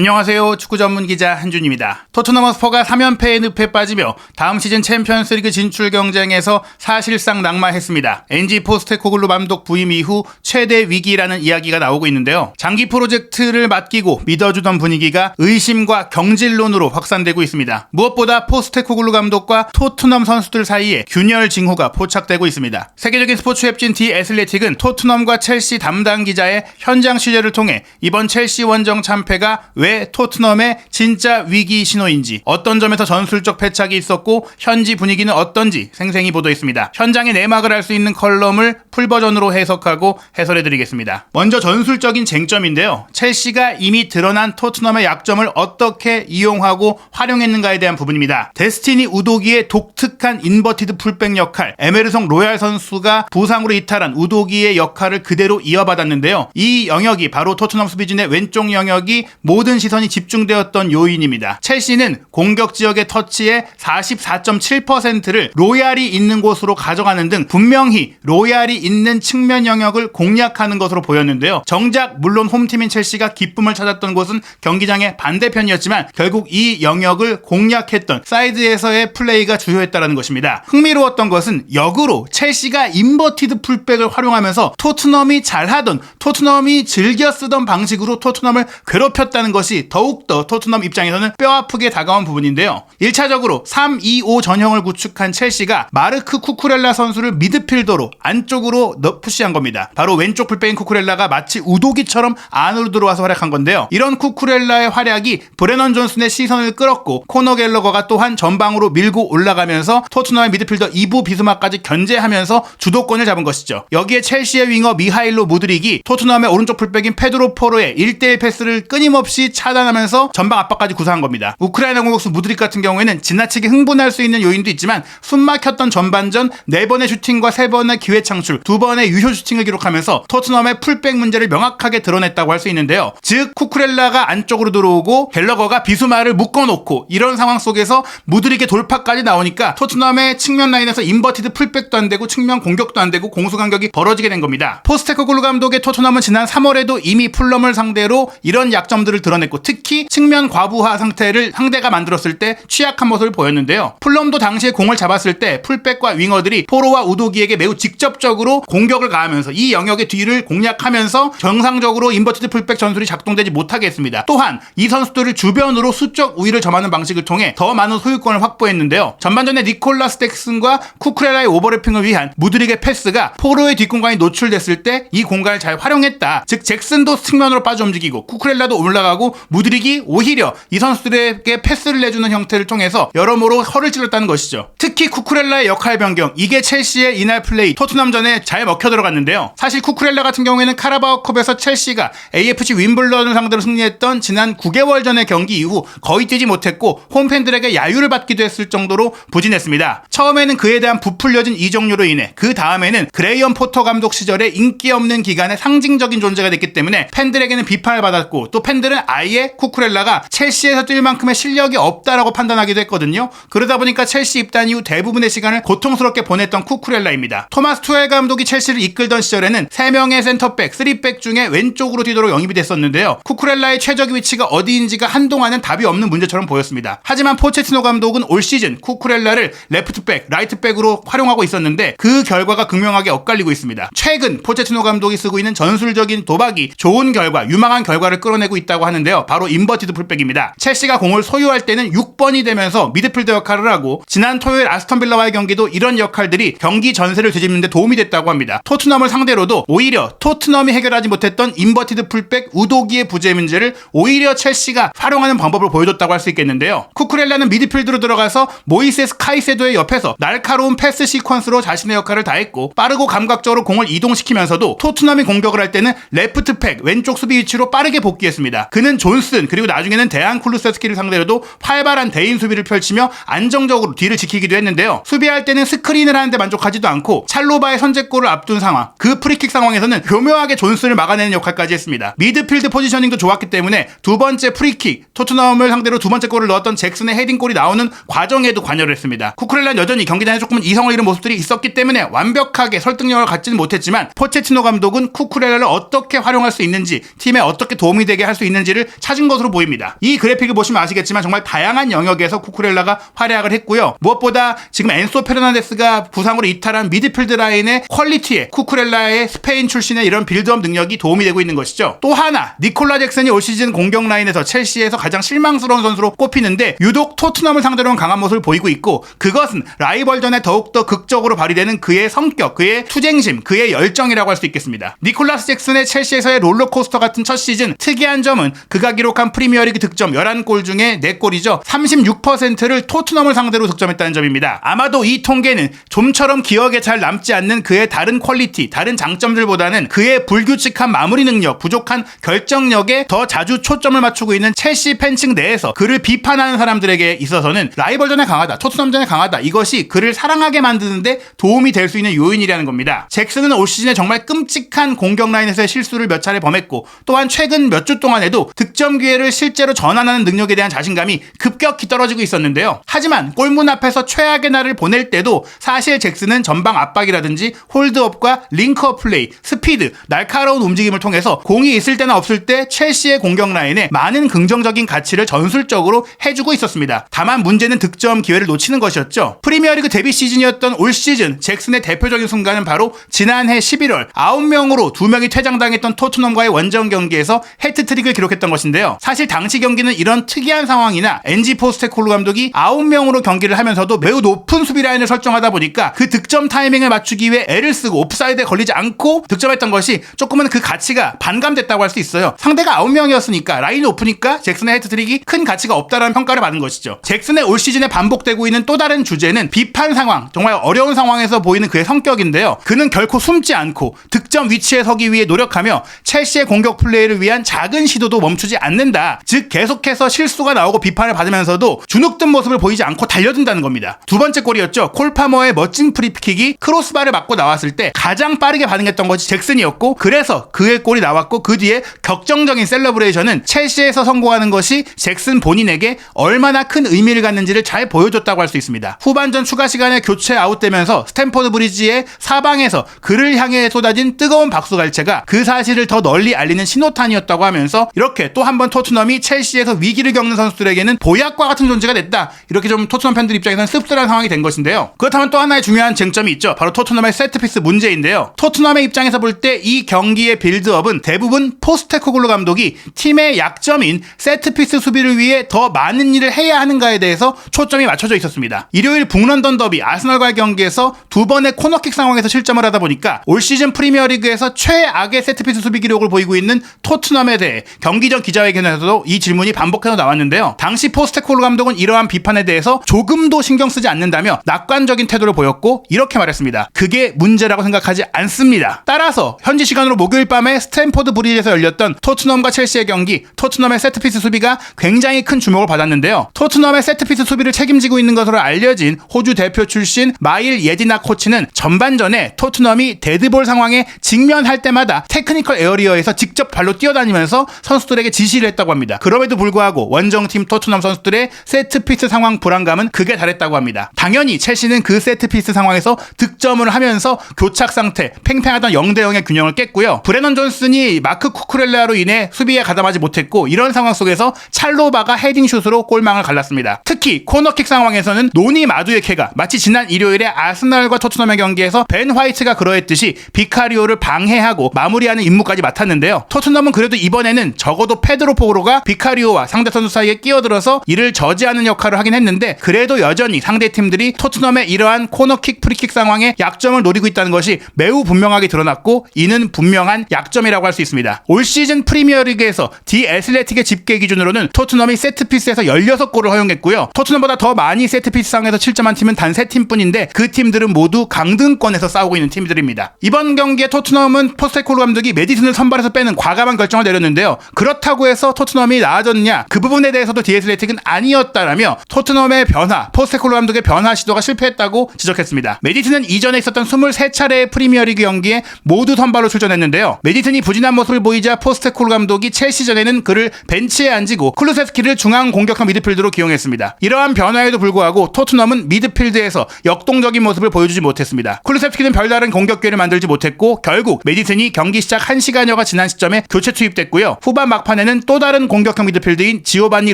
안녕하세요. 축구 전문 기자 한준입니다. 토트넘 허스퍼가 3연패의 늪에 빠지며 다음 시즌 챔피언스리그 진출 경쟁에서 사실상 낙마했습니다. NG 포스테코글루 감독 부임 이후 최대 위기라는 이야기가 나오고 있는데요. 장기 프로젝트를 맡기고 믿어주던 분위기가 의심과 경질론으로 확산되고 있습니다. 무엇보다 포스테코글루 감독과 토트넘 선수들 사이에 균열 징후가 포착되고 있습니다. 세계적인 스포츠 웹진 디 애슬레틱은 토트넘과 첼시 담당 기자의 현장 취재를 통해 이번 첼시 원정 참패가 왜 토트넘의 진짜 위기 신호인지, 어떤 점에서 전술적 패착이 있었고 현지 분위기는 어떤지 생생히 보도했습니다. 현장의 내막을 알 수 있는 컬럼을 풀버전으로 해석하고 해설해드리겠습니다. 먼저 전술적인 쟁점인데요. 첼시가 이미 드러난 토트넘의 약점을 어떻게 이용하고 활용했는가에 대한 부분입니다. 데스티니 우도기의 독특한 인버티드 풀백 역할, 에메르송 로얄 선수가 부상으로 이탈한 우도기의 역할을 그대로 이어받았는데요. 이 영역이 바로 토트넘 수비진의 왼쪽 영역이 모든 시선이 집중되었던 요인입니다. 첼시는 공격 지역의 터치의 44.7%를 로얄이 있는 곳으로 가져가는 등 분명히 로얄이 있는 측면 영역을 공략하는 것으로 보였는데요. 정작 물론 홈팀인 첼시가 기쁨을 찾았던 곳은 경기장의 반대편이었지만 결국 이 영역을 공략했던 사이드에서의 플레이가 주요했다는 것입니다. 흥미로웠던 것은 역으로 첼시가 인버티드 풀백을 활용하면서 토트넘이 잘하던, 토트넘이 즐겨 쓰던 방식으로 토트넘을 괴롭혔다는 것이 더욱더 토트넘 입장에서는 뼈아프게 다가온 부분인데요. 1차적으로 3-2-5 전형을 구축한 첼시가 마르크 쿠쿠렐라 선수를 미드필더로 안쪽으로 푸시한 겁니다. 바로 왼쪽 풀백인 쿠쿠렐라가 마치 우도기처럼 안으로 들어와서 활약한 건데요. 이런 쿠쿠렐라의 활약이 브레넌 존슨의 시선을 끌었고 코너 갤러거가 또한 전방으로 밀고 올라가면서 토트넘의 미드필더 이부 비스마까지 견제하면서 주도권을 잡은 것이죠. 여기에 첼시의 윙어 미하일로 무드릭이 토트넘의 오른쪽 풀백인 페드로 포로의 1대1 패스를 끊임없이 차단하면서 전방 압박까지 구사한 겁니다. 우크라이나 공격수 무드릭 같은 경우에는 지나치게 흥분할 수 있는 요인도 있지만 숨막혔던 전반전 4번의 슈팅과 3번의 기회 창출, 2번의 유효 슈팅을 기록하면서 토트넘의 풀백 문제를 명확하게 드러냈다고 할 수 있는데요. 즉 쿠쿠렐라가 안쪽으로 들어오고 갤러거가 비수마를 묶어놓고 이런 상황 속에서 무드릭의 돌파까지 나오니까 토트넘의 측면 라인에서 인버티드 풀백도 안 되고 측면 공격도 안 되고 공수 간격이 벌어지게 된 겁니다. 포스테코글루 감독의 토트넘은 지난 3월에도 이미 풀럼을 상대로 이런 약점들을 드러냈고 특히 측면 과부하 상태를 상대가 만들었을 때 취약한 모습을 보였는데요. 풀럼도 당시에 공을 잡았을 때 풀백과 윙어들이 포로와 우도기에게 매우 직접적으로 공격을 가하면서 이 영역의 뒤를 공략하면서 정상적으로 인버티드 풀백 전술이 작동되지 못하게 했습니다. 또한 이 선수들을 주변으로 수적 우위를 점하는 방식을 통해 더 많은 소유권을 확보했는데요. 전반전에 니콜라스 잭슨과 쿠쿠렐라의 오버래핑을 위한 무드릭의 패스가 포로의 뒷공간이 노출됐을 때 이 공간을 잘 활용했다. 즉 잭슨도 측면으로 빠져 움직이고 쿠쿠렐라도 올라가고 무드릭이 오히려 이 선수들에게 패스를 내주는 형태를 통해서 여러모로 허를 찔렀다는 것이죠. 특히 쿠쿠렐라의 역할 변경, 이게 첼시의 이날 플레이 토트넘전에 잘 먹혀 들어갔는데요. 사실 쿠쿠렐라 같은 경우에는 카라바오컵에서 첼시가 AFC 윈블런을 상대로 승리했던 지난 9개월 전의 경기 이후 거의 뛰지 못했고 홈팬들에게 야유를 받기도 했을 정도로 부진했습니다. 처음에는 그에 대한 부풀려진 이적료로 인해 그 다음에는 그레이엄 포터 감독 시절에 인기 없는 기간에 상징적인 존재가 됐기 때문에 팬들에게는 비판을 받았고 또 팬들은 아예 쿠쿠렐라가 첼시에서 뛸 만큼의 실력이 없다라고 판단하기도 했거든요. 그러다 보니까 첼시 입단 이후 대부분의 시간을 고통스럽게 보냈던 쿠쿠렐라입니다. 토마스 투엘 감독이 첼시를 이끌던 시절에는 3명의 센터백, 3백 중에 왼쪽으로 뛰도록 영입이 됐었는데요. 쿠쿠렐라의 최적 위치가 어디인지가 한동안은 답이 없는 문제처럼 보였습니다. 하지만 포체티노 감독은 올 시즌 쿠쿠렐라를 레프트백, 라이트백으로 활용하고 있었는데 그 결과가 극명하게 엇갈리고 있습니다. 최근 포체티노 감독이 쓰고 있는 전술적인 도박이 좋은 결과, 유망한 결과를 끌어내고 있다고 하는데요. 바로 인버티드 풀백입니다. 첼시가 공을 소유할 때는 6번이 되면서 미드필더 역할을 하고 지난 토요일 아스톤빌라와의 경기도 이런 역할들이 경기 전세를 뒤집는 데 도움이 됐다고 합니다. 토트넘을 상대로도 오히려 토트넘이 해결하지 못했던 인버티드 풀백 우도기의 부재 문제를 오히려 첼시가 활용하는 방법을 보여줬다고 할 수 있겠는데요. 쿠쿠렐라는 미드필드로 들어가서 모이세스 카이세도의 옆에서 날카로운 패스 시퀀스로 자신의 역할을 다했고 빠르고 감각적으로 공을 이동시키면서도 토트넘이 공격을 할 때는 레프트백 왼쪽 수비 위치로 빠르게 복귀했습니다. 그는 존슨 그리고 나중에는 데안 쿨루세스키를 상대로도 활발한 대인 수비를 펼치며 안정적으로 뒤를 지키기도 했는데요. 수비할 때는 스크린을 하는데 만족하지도 않고 찰로바의 선제골을 앞둔 상황, 그 프리킥 상황에서는 교묘하게 존슨을 막아내는 역할까지 했습니다. 미드필드 포지셔닝도 좋았기 때문에 두 번째 프리킥, 토트넘을 상대로 두 번째 골을 넣었던 잭슨의 헤딩골이 나오는 과정에도 관여를 했습니다. 쿠쿠렐라는 여전히 경기장에 조금은 이성을 잃은 모습들이 있었기 때문에 완벽하게 설득력을 갖지는 못했지만 포체티노 감독은 쿠쿠렐라를 어떻게 활용할 수 있는지, 팀에 어떻게 도움이 되게 할 수 있는지를 찾은 것으로 보입니다. 이 그래픽을 보시면 아시겠지만 정말 다양한 영역에서 쿠쿠렐라가 활약을 했고요. 무엇보다 지금 엔소 페르난데스가 부상으로 이탈한 미드필드 라인의 퀄리티에 쿠쿠렐라의 스페인 출신의 이런 빌드업 능력이 도움이 되고 있는 것이죠. 또 하나, 니콜라 잭슨이 올 시즌 공격 라인에서 첼시에서 가장 실망스러운 선수로 꼽히는데 유독 토트넘을 상대로는 강한 모습을 보이고 있고, 그것은 라이벌전에 더욱더 극적으로 발휘되는 그의 성격, 그의 투쟁심, 그의 열정이라고 할 수 있겠습니다. 니콜라스 잭슨의 첼시에서의 롤러코스터 같은 첫 시즌, 특이한 점은 그가 기록한 프리미어리그 득점 11골 중에 4골이죠. 36%를 토트넘을 상대로 득점했다는 점입니다. 아마도 이 통계는 좀처럼 기억에 잘 남지 않는 그의 다른 퀄리티, 다른 장점들보다는 그의 불규칙한 마무리 능력, 부족한 결정력에 더 자주 초점을 맞추고 있는 첼시 팬층 내에서 그를 비판하는 사람들에게 있어서는 라이벌전에 강하다, 토트넘전에 강하다, 이것이 그를 사랑하게 만드는데 도움이 될 수 있는 요인이라는 겁니다. 잭슨은 올 시즌에 정말 끔찍한 공격 라인에서의 실수를 몇 차례 범했고, 또한 최근 몇 주 동안에도 득점 기회를 실제로 전환하는 능력에 대한 자신감이 급격히 떨어지고 있었는데요. 하지만 골문 앞에서 최악의 날을 보낼 때도 사실 잭슨은 전방 압박이라든지 홀드업과 링크업 플레이, 스피드, 날카로운 움직임을 통해서 공이 있을 때나 없을 때 첼시의 공격 라인에 많은 긍정적인 가치를 전술적으로 해주고 있었습니다. 다만 문제는 득점 기회를 놓치는 것이었죠. 프리미어리그 데뷔 시즌이었던 올 시즌 잭슨의 대표적인 순간은 바로 지난해 11월 9명으로 2명이 퇴장당했던 토트넘과의 원정 경기에서 해트트릭을 기록했던 것인데요. 사실 당시 경기는 이런 특이한 상황이나 엔지 포스테코글루 감독이 9명으로 경기를 하면서도 매우 높은 수비 라인을 설정하다 보니까 그 득점 타이밍을 맞추기 위해 애를 쓰고 옵사이드에 걸리지 않고 득점했던 것이 조금은 그 가치가 반감됐다고 할 수 있어요. 상대가 9명이었으니까 라인이 높으니까 잭슨의 해트트릭이 큰 가치가 없다라는 평가를 받은 것이죠. 잭슨의 올 시즌에 반복되고 있는 또 다른 주제는 비판 상황, 정말 어려운 상황에서 보이는 그의 성격인데요. 그는 결코 숨지 않고 득점 위치에 서기 위해 노력하며 첼시의 공격 플레이를 위한 작은 시도도 멈추지 않는다. 즉 계속해서 실수가 나오고 비판을 받으면서도 주눅든 모습을 보이지 않고 달려든다는 겁니다. 두 번째 골이었죠. 콜 파머의 멋진 프리킥이 크로스바를 맞고 나왔을 때 가장 빠르게 반응했던 것이 잭슨이었고, 그래서 그의 골이 나왔고 그 뒤에 격정적인 셀러브레이션은 첼시에서 성공하는 것이 잭슨 본인에게 얼마나 큰 의미를 갖는지를 잘 보여줬다고 할 수 있습니다. 후반전 추가 시간에 교체 아웃되면서 스탠포드 브리지의 사방에서 그를 향해 쏟아진 뜨거운 박수 갈채가 그 사실을 더 널리 알리는 신호탄이었다고 하면서 이렇게 또 한 번 토트넘이 첼시에서 위기를 겪는 선수들에게는 보약과 같은 존재가 됐다. 이렇게 좀 토트넘 팬들 입장에서는 씁쓸한 상황이 된 것인데요. 그렇다면 또 하나의 중요한 쟁점이 있죠. 바로 토트넘의 세트피스 문제인데요. 토트넘의 입장에서 볼 때 이 경기의 빌드업은 대부분 포스테코글루 감독이 팀의 약점인 세트피스 수비를 위해 더 많은 일을 해야 하는가에 대해서 초점이 맞춰져 있었습니다. 일요일 북런던 더비 아스널과의 경기에서 두 번의 코너킥 상황에서 실점을 하다 보니까 올 시즌 프리미어리그에서 최악의 세트피스 수비 기록을 보이고 있는 토트넘에 대해 경기 전 기자회견에서도 이 질문이 반복해서 나왔는데요. 당시 포스테코글루 감독은 이러한 비판에 대해서 조금도 신경 쓰지 않는다며 낙관적인 태도를 보였고 이렇게 말했습니다. 그게 문제라고 생각하지 않습니다. 따라서 현지 시간으로 목요일 밤에 스탠포드 브리지에서 열렸던 토트넘과 첼시의 경기, 토트넘의 세트피스 수비가 굉장히 큰 주목을 받았는데요. 토트넘의 세트피스 수비를 책임지고 있는 것으로 알려진 호주 대표 출신 마일 예디나 코치는 전반전에 토트넘이 데드볼 상황에 직면할 때마다 테크니컬 에어리어에서 직접 발로 뛰어다니면서 선수들에게 지시를 했다고 합니다. 그럼에도 불구하고 원정팀 토트넘 선수들의 세트피스 상황 불안감은 극에 달했다고 합니다. 당연히 첼시는 그 세트피스 상황에서 득점을 하면서 교착 상태, 팽팽하던 0대0의 균형을 깼고요. 브레넌 존슨이 마크 쿠쿠렐라로 인해 수비에 가담하지 못했고, 이런 상황 속에서 찰로바가 헤딩슛으로 골망을 갈랐습니다. 특히 코너킥 상황에서는 노니 마두에케가 마치 지난 일요일에 아스널과 토트넘의 경기에서 벤 화이트가 그러했듯이 비카리오를 방해하고 마무리하는 임무까지 맡았는데요. 토트넘은 그래도 이번에는 적어도 페드로 포로가 비카리오와 상대 선수 사이에 끼어들어서 이를 저지하는 역할을 하긴 했는데, 그래도 여전히 상대팀들이 토트넘의 이러한 코너킥 프리킥 상황에 약점을 노리고 있다는 것이 매우 분명하게 드러났고, 이는 분명한 약점이라고 할 수 있습니다. 올 시즌 프리미어리그에서 디 애슬레틱의 집계 기준으로는 토트넘이 세트피스에서 16골을 허용했고요. 토트넘보다 더 많이 세트피스 상황에서 실점한 팀은 단 3팀뿐인데 그 팀들은 모두 강등권에서 싸우고 있는 팀들입니다. 이번 경기에 토트넘은 포스테코글루 감독이 메디슨을 선발해서 빼는 과감한 결정을 내렸는데요. 그렇다고 해서 토트넘이 나아졌냐? 그 부분에 대해서도 디 애슬레틱은 아니었다라며 토트넘의 변화, 포스테코글루 감독의 변화 시도가 실패했다고 지적했습니다. 메디슨은 이전에 있었던 23차례의 프리미어리그 경기에 모두 선발로 출전했는데요. 메디슨이 부진한 모습을 보이자 포스테코글루 감독이 첼시전에는 그를 벤치에 앉히고 클루세스키를 중앙 공격형 미드필드로 기용했습니다. 이러한 변화에도 불구하고 토트넘은 미드필드에서 역동적인 모습을 보여주지 못했습니다. 클루세스키는 별다른 공격 기회를 만들지 못했고 않았고 결국 메디슨이 경기 시작 1시간여가 지난 시점에 교체 투입됐고요. 후반 막판에는 또 다른 공격형 미드필드인 지오반니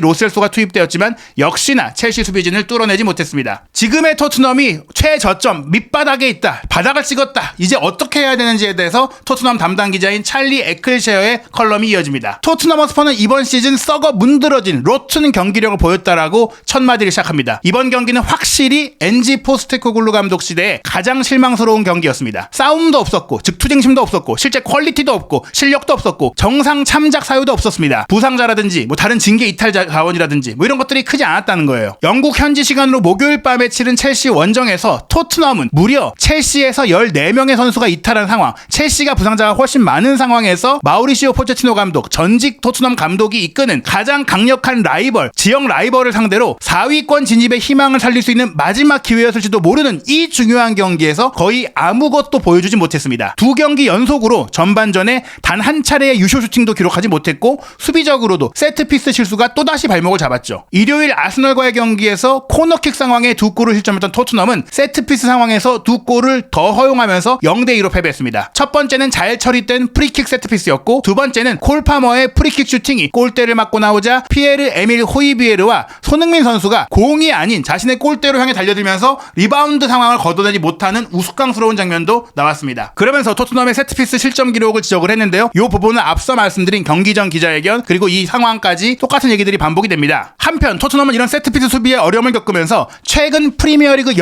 로셀소가 투입되었지만 역시나 첼시 수비진을 뚫어내지 못했습니다. 지금의 토트넘이 최저점 밑바닥에 있다. 바닥을 찍었다. 이제 어떻게 해야 되는지에 대해서 토트넘 담당 기자인 찰리 에클셰어의 컬럼이 이어집니다. 토트넘 허스퍼는 이번 시즌 썩어 문드러진 로튼 경기력을 보였다라고 첫 마디를 시작합니다. 이번 경기는 확실히 엔지 포스테코글루 감독 시대에 가장 실망스러운 경기였습니다. 싸움도 없었고 즉 투쟁심도 없었고 실제 퀄리티도 없고 실력도 없었고 정상 참작 사유도 없었습니다. 부상자라든지 다른 징계 이탈 자원이라든지 이런 것들이 크지 않았다는 거예요. 영국 현지 시간으로 목요일 밤에 치른 첼시 원정에서 토트넘은 무려 첼시에서 14명의 선수가 이탈한 상황, 첼시가 부상자가 훨씬 많은 상황에서 마우리시오 포체티노 감독, 전직 토트넘 감독이 이끄는 가장 강력한 라이벌, 지역 라이벌을 상대로 4위권 진입의 희망을 살릴 수 있는 마지막 기회였을지도 모르는 이 중요한 경기에서 거의 아무것도 보여주지 못했습니다. 두 경기 연속으로 전반전에 단 한 차례의 유효 슈팅도 기록하지 못했고 수비적으로도 세트피스 실수가 또다시 발목을 잡았죠. 일요일 아스널과의 경기에서 코너킥 상황에 2골을 실점했던 토트넘은 세트피스 상황에서 2골을 더 허용하면서 0대2로 패배했습니다. 첫 번째는 잘 처리된 프리킥 세트피스였고 두 번째는 콜 파머의 프리킥 슈팅이 골대를 맞고 나오자 피에르 에밀 호이비에르와 손흥민 선수가 공이 아닌 자신의 골대로 향해 달려들면서 리바운드 상황을 걷어내지 못하는 우스꽝스러운 장면도 나왔습니다. 그러면서 토트넘의 세트피스 실점 기록을 지적을 했는데요. 이 부분은 앞서 말씀드린 경기 전 기자회견 그리고 이 상황까지 똑같은 얘기들이 반복이 됩니다. 한편 토트넘은 이런 세트피스 수비에 어려움을 겪으면서 최근 프리미어리그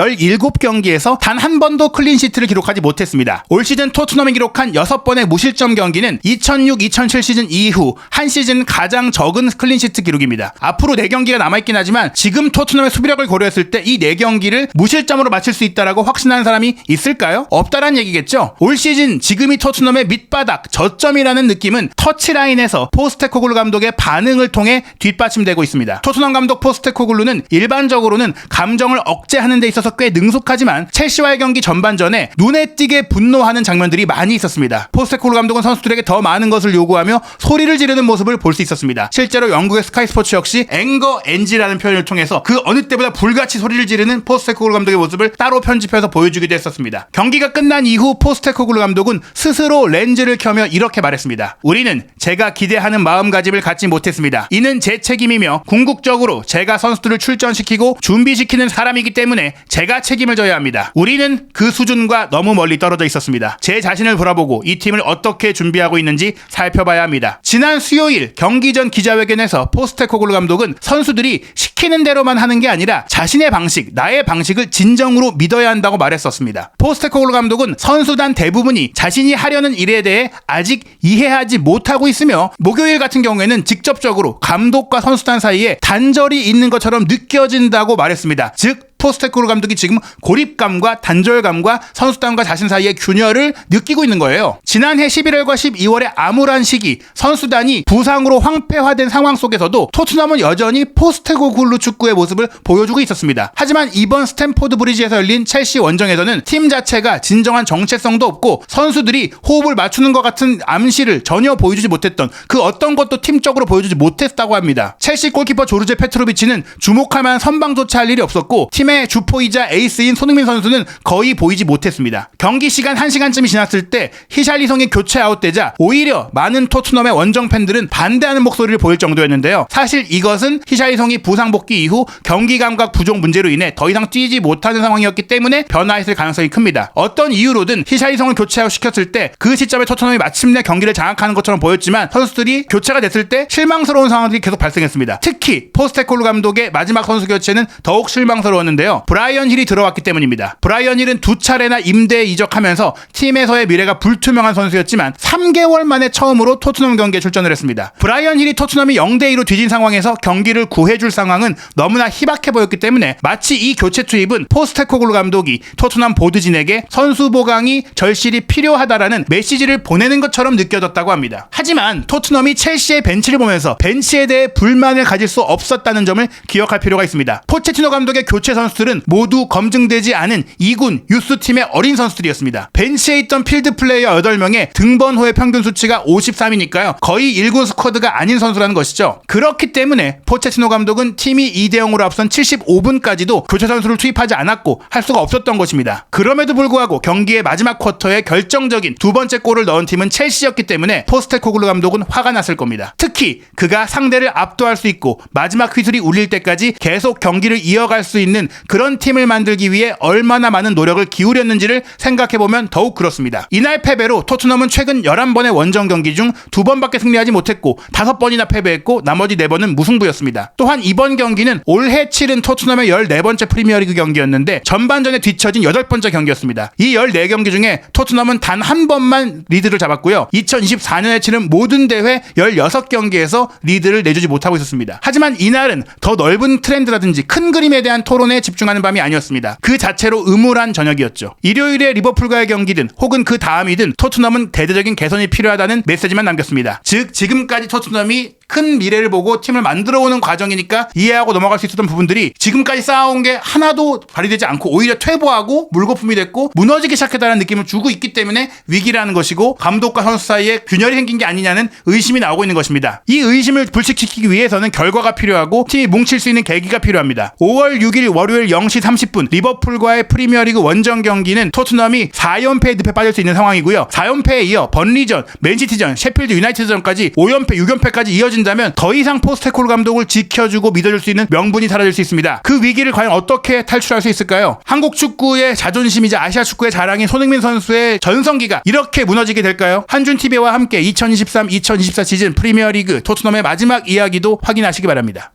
17경기에서 단 한 번도 클린시트를 기록하지 못했습니다. 올 시즌 토트넘이 기록한 6번의 무실점 경기는 2006-2007 시즌 이후 한 시즌 가장 적은 클린시트 기록입니다. 앞으로 4경기가 남아있긴 하지만 지금 토트넘의 수비력을 고려했을 때 이 4경기를 무실점으로 마칠 수 있다라고 확신하는 사람이 있을까요? 없다란 얘기겠죠. 올 시즌 지금이 토트넘의 밑바닥 저점이라는 느낌은 터치라인에서 포스테코글루 감독의 반응을 통해 뒷받침되고 있습니다. 토트넘 감독 포스테코글루는 일반적으로는 감정을 억제하는 데 있어서 꽤 능숙하지만 첼시와의 경기 전반전에 눈에 띄게 분노하는 장면들이 많이 있었습니다. 포스테코글루 감독은 선수들에게 더 많은 것을 요구하며 소리를 지르는 모습을 볼 수 있었습니다. 실제로 영국의 스카이 스포츠 역시 앵거 NG라는 표현을 통해서 그 어느 때보다 불같이 소리를 지르는 포스테코글루 감독의 모습을 따로 편집해서 보여주기도 했었습니다. 경기가 끝난 이후 포스테코글루 감독은 스스로 렌즈를 켜며 이렇게 말했습니다. 우리는 제가 기대하는 마음가짐을 갖지 못했습니다. 이는 제 책임이며 궁극적으로 제가 선수들을 출전시키고 준비시키는 사람이기 때문에 제가 책임을 져야 합니다. 우리는 그 수준과 너무 멀리 떨어져 있었습니다. 제 자신을 돌아보고 이 팀을 어떻게 준비하고 있는지 살펴봐야 합니다. 지난 수요일 경기 전 기자회견에서 포스테코글루 감독은 선수들이 시키는 대로만 하는 게 아니라 자신의 방식, 나의 방식을 진정으로 믿어야 한다고 말했었습니다. 포스테코글루 감독은 선수단 대부분이 자신이 하려는 일에 대해 아직 이해하지 못하고 있으며 목요일 같은 경우에는 직접적으로 감독과 선수단 사이에 단절이 있는 것처럼 느껴진다고 말했습니다. 즉 포스테코글루 감독이 지금 고립감과 단절감과 선수단과 자신 사이의 균열을 느끼고 있는 거예요. 지난해 11월과 12월의 암울한 시기, 선수단이 부상으로 황폐화된 상황 속에서도 토트넘은 여전히 포스테코글루 축구의 모습을 보여주고 있었습니다. 하지만 이번 스탠포드 브리지에서 열린 첼시 원정에서는 팀 자체가 진정한 정체성도 없고 선수들이 호흡을 맞추는 것 같은 암시를 전혀 보여주지 못했던 그 어떤 것도 팀적으로 보여주지 못했다고 합니다. 첼시 골키퍼 조르제 페트로비치는 주목할 만한 선방조차 할 일이 없었고 팀의 주포이자 에이스인 손흥민 선수는 거의 보이지 못했습니다. 경기 시간 1시간쯤이 지났을 때 히샬리송이 교체 아웃되자 오히려 많은 토트넘의 원정 팬들은 반대하는 목소리를 보일 정도였는데요. 사실 이것은 히샬리송이 부상 복귀 이후 경기 감각 부족 문제로 인해 더 이상 뛰지 못하는 상황이었기 때문에 변화했을 가능성이 큽니다. 어떤 이유로든 히샬리송을 교체 아웃시켰을 때 그 시점에 토트넘이 마침내 경기를 장악하는 것처럼 보였지만 선수들이 교체가 됐을 때 실망스러운 상황들이 계속 발생했습니다. 특히 포스테코글루 감독의 마지막 선수 교체는 더욱 실망스러웠는데요. 브라이언 힐이 들어왔기 때문입니다. 브라이언 힐은 2차례나 임대에 이적하면서 팀에서의 미래가 불투명한 선수였지만 3개월 만에 처음으로 토트넘 경기에 출전을 했습니다. 브라이언 힐이 토트넘이 0대2로 뒤진 상황에서 경기를 구해줄 상황은 너무나 희박해 보였기 때문에 마치 이 교체 투입은 포스테코글루 감독이 토트넘 보드진에게 선수 보강이 절실히 필요하다라는 메시지를 보내는 것처럼 느껴졌다고 합니다. 하지만 토트넘이 첼시의 벤치를 보면서 벤치에 대해 불만을 가질 수 없었다는 점을 기억할 필요가 있습니다. 포체티노 감독의 교체 선수 선수들은 모두 검증되지 않은 2군 유스팀의 어린 선수들이었습니다. 벤치에 있던 필드 플레이어 8명의 등번호의 평균 수치가 53이니까요. 거의 1군 스쿼드가 아닌 선수라는 것이죠. 그렇기 때문에 포체티노 감독은 팀이 2대0으로 앞선 75분까지도 교체 선수를 투입하지 않았고 할 수가 없었던 것입니다. 그럼에도 불구하고 경기의 마지막 쿼터에 결정적인 두 번째 골을 넣은 팀은 첼시였기 때문에 포스테코글루 감독은 화가 났을 겁니다. 특히 그가 상대를 압도할 수 있고 마지막 휘슬이 울릴 때까지 계속 경기를 이어갈 수 있는 그런 팀을 만들기 위해 얼마나 많은 노력을 기울였는지를 생각해보면 더욱 그렇습니다. 이날 패배로 토트넘은 최근 11번의 원정 경기 중 2번밖에 승리하지 못했고 5번이나 패배했고 나머지 4번은 무승부였습니다. 또한 이번 경기는 올해 치른 토트넘의 14번째 프리미어리그 경기였는데 전반전에 뒤처진 8번째 경기였습니다. 이 14경기 중에 토트넘은 단 한 번만 리드를 잡았고요. 2024년에 치른 모든 대회 16경기에서 리드를 내주지 못하고 있었습니다. 하지만 이날은 더 넓은 트렌드라든지 큰 그림에 대한 토론에 집중하는 밤이 아니었습니다. 그 자체로 음울한 저녁이었죠. 일요일에 리버풀과의 경기든 혹은 그 다음이든 토트넘은 대대적인 개선이 필요하다는 메시지만 남겼습니다. 즉 지금까지 토트넘이 큰 미래를 보고 팀을 만들어오는 과정이니까 이해하고 넘어갈 수 있었던 부분들이 지금까지 쌓아온 게 하나도 발휘되지 않고 오히려 퇴보하고 물거품이 됐고 무너지기 시작했다는 느낌을 주고 있기 때문에 위기라는 것이고 감독과 선수 사이에 균열이 생긴 게 아니냐는 의심이 나오고 있는 것입니다. 이 의심을 불식시키기 위해서는 결과가 필요하고 팀이 뭉칠 수 있는 계기가 필요합니다. 5월 6일 월요일 0시 30분 리버풀과의 프리미어리그 원정 경기는 토트넘이 4연패의 늪에 빠질 수 있는 상황이고요. 4연패에 이어 번리전, 맨시티전, 셰필드 유나이티드전까지 5연패, 6연패까지 이어진다면 더 이상 포스테코글루 감독을 지켜주고 믿어줄 수 있는 명분이 사라질 수 있습니다. 그 위기를 과연 어떻게 탈출할 수 있을까요? 한국 축구의 자존심이자 아시아 축구의 자랑인 손흥민 선수의 전성기가 이렇게 무너지게 될까요? 한준TV와 함께 2023-2024 시즌 프리미어리그 토트넘의 마지막 이야기도 확인하시기 바랍니다.